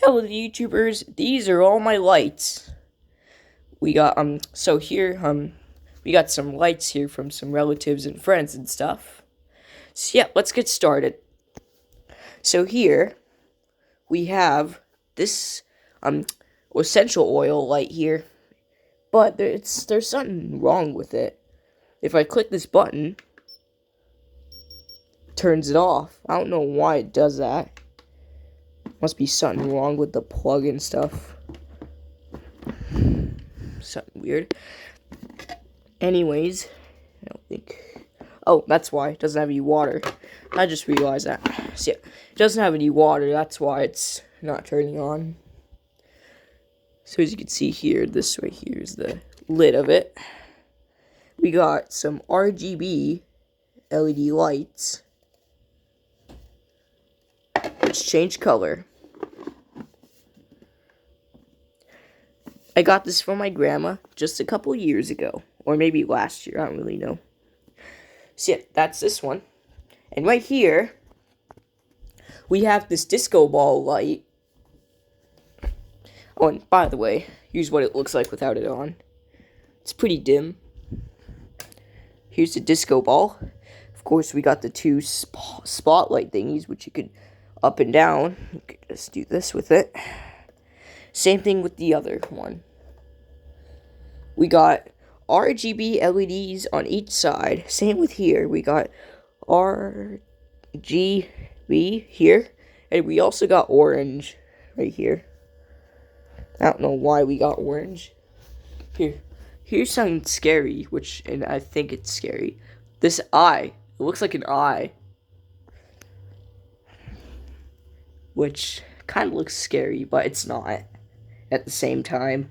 Hello YouTubers, these are all my lights. We got so here we got some lights here from some relatives and friends and stuff. So yeah, let's get started. So here we have this essential oil light here, but there's something wrong with it. If I click this button, it turns it off. I don't know why it does that. Must be something wrong with the plug and stuff. Something weird. Anyways, I don't think... Oh, that's why. It doesn't have any water. I just realized that. So yeah, it doesn't have any water. That's why it's not turning on. So as you can see here, this right here is the lid of it. We got some RGB LED lights, which change color. I got this from my grandma just a couple years ago, or maybe last year, I don't really know. So yeah, that's this one. And right here, we have this disco ball light. Oh, and by the way, here's what it looks like without it on. It's pretty dim. Here's the disco ball. Of course, we got the two spotlight thingies, which you could up and down. You could just do this with it. Same thing with the other one. We got RGB LEDs on each side. Same with here. We got RGB here. And we also got orange right here. I don't know why we got orange. Here's something scary, and I think it's scary. This eye. It looks like an eye. Which kind of looks scary, but it's not at the same time.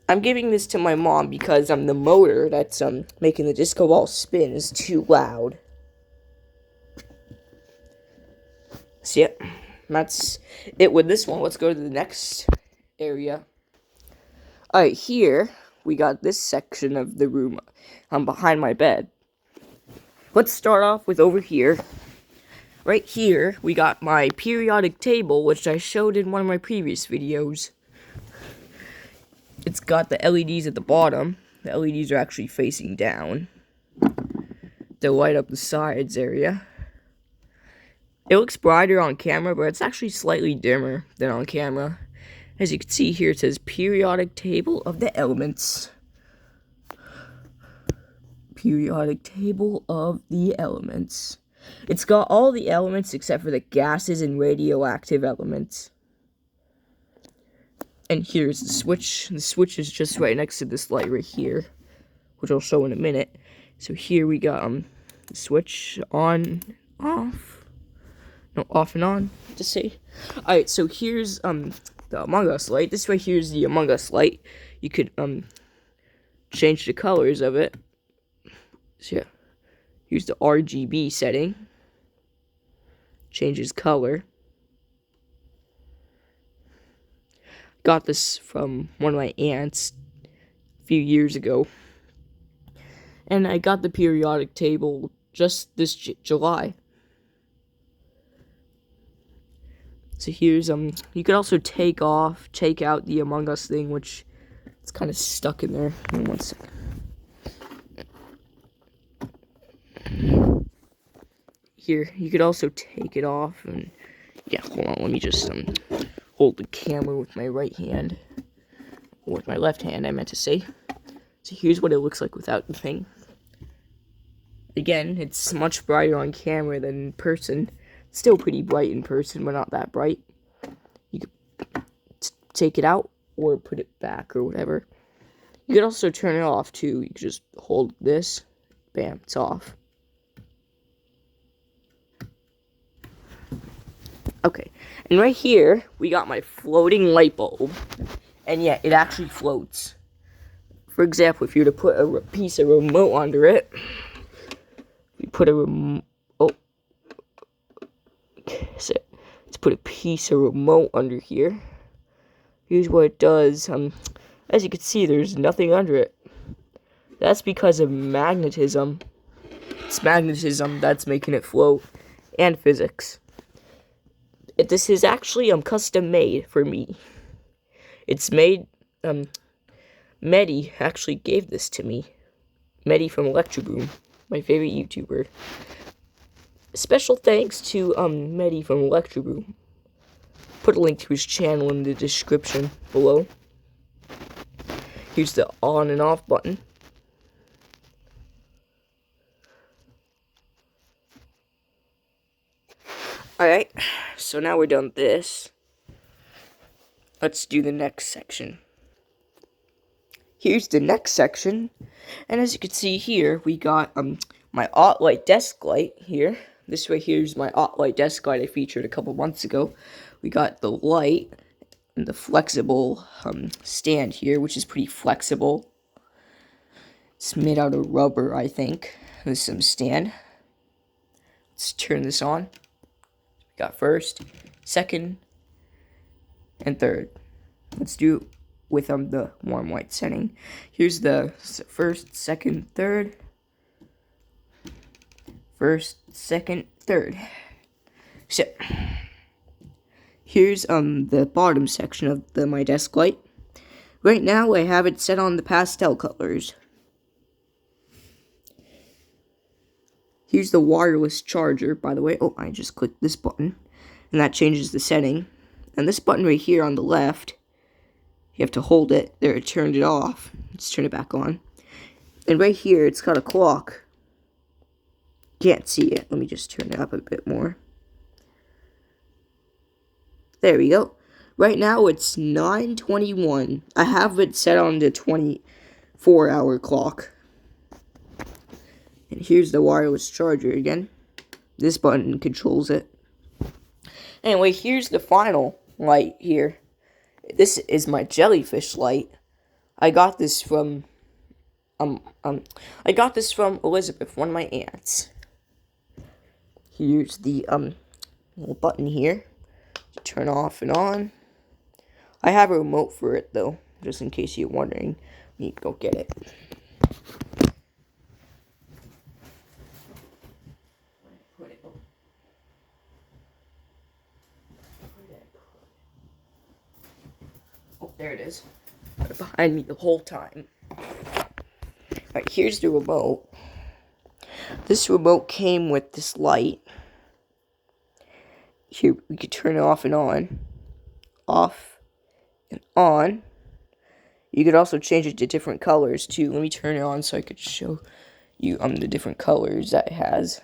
I'm giving this to my mom because the motor that's making the disco ball spin is too loud. So yeah, that's it with this one. Let's go to the next area. Alright, here we got this section of the room behind my bed. Let's start off with over here. Right here, we got my periodic table, which I showed in one of my previous videos. It's got the LEDs at the bottom. The LEDs are actually facing down. They'll light up the sides area. It looks brighter on camera, but it's actually slightly dimmer than on camera. As you can see here, it says periodic table of the elements. Periodic table of the elements. It's got all the elements except for the gases and radioactive elements. And here's the switch. The switch is just right next to this light right here, which I'll show in a minute. So here we got the switch on, off. No, off and on, to say. Alright, so here's the Among Us light. This right here is the Among Us light. You could change the colors of it. So yeah, here's the RGB setting. Changes color. Got this from one of my aunts a few years ago. And I got the periodic table just this July. So here's you could also take out the Among Us thing, which it's kind of stuck in there. Give me 1 second. Here, you could also take it off, and yeah, hold on, let me just hold the camera with my right hand, or with my left hand, I meant to say. So here's what it looks like without the thing. Again, it's much brighter on camera than in person. Still pretty bright in person, but not that bright. You could take it out, or put it back, or whatever. You could also turn it off, too. You could just hold this, bam, it's off. Okay, and right here, we got my floating light bulb. And yeah, it actually floats. For example, if you were to put a piece of remote under it, you put a remote, so let's put a piece of remote under here. Here's what it does. As you can see, there's nothing under it. That's because of magnetism. It's magnetism that's making it float, and physics. This is actually custom made for me. It's made, Medi actually gave this to me. Medi from Electroboom, my favorite YouTuber. Special thanks to Medi from Electroboom. Put a link to his channel in the description below. Here's the on and off button. Alright, so now we're done with this. Let's do the next section. Here's the next section, and as you can see here, we got my OttLite desk light here. This right here is my OttLite desk light I featured a couple months ago. We got the light and the flexible stand here, which is pretty flexible. It's made out of rubber, I think. There's some stand. Let's turn this on. We got first, second, and third. Let's do it with the warm white setting. Here's the first, second, third. First, second, third. So here's the bottom section of my desk light. Right now I have it set on the pastel colors. Here's the wireless charger, by the way. Oh, I just clicked this button, and that changes the setting. And this button right here on the left, you have to hold it. There, it turned it off. Let's turn it back on. And right here, it's got a clock. Can't see it. Let me just turn it up a bit more. There we go. Right now, it's 9:21. I have it set on the 24-hour clock. And here's the wireless charger again. This button controls it. Anyway, here's the final light here. This is my jellyfish light. I got this from Elizabeth, one of my aunts. Here's the little button here to turn off and on. I have a remote for it though, just in case you're wondering. I need to go get it. Oh, there it is. Behind me the whole time. Alright, here's the remote. This remote came with this light. Here, we could turn it off and on. Off and on. You could also change it to different colors, too. Let me turn it on so I could show you the different colors that it has.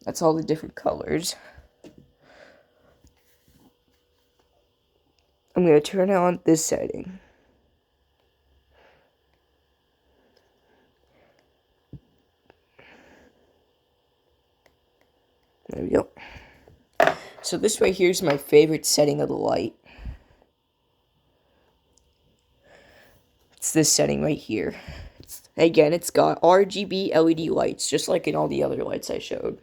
That's all the different colors. I'm going to turn on this setting. There we go. So this right here is my favorite setting of the light. It's this setting right here. Again, it's got RGB LED lights, just like in all the other lights I showed.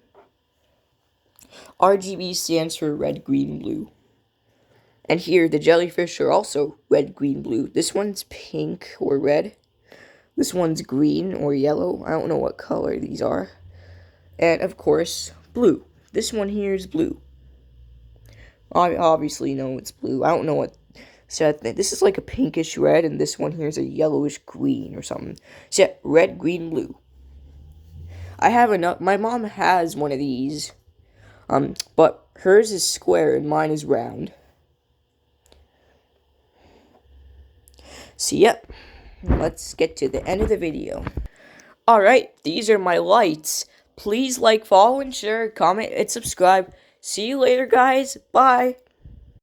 RGB stands for red, green, blue. And here, the jellyfish are also red, green, blue. This one's pink or red. This one's green or yellow. I don't know what color these are. And, of course, blue. This one here is blue. I obviously know it's blue. I don't know what set. This is like a pinkish red, and this one here is a yellowish green or something. So, yeah, red, green, blue. I have enough. My mom has one of these. But hers is square and mine is round. So, yep, let's get to the end of the video. Alright, these are my lights. Please like, follow, and share, comment, and subscribe. See you later, guys. Bye.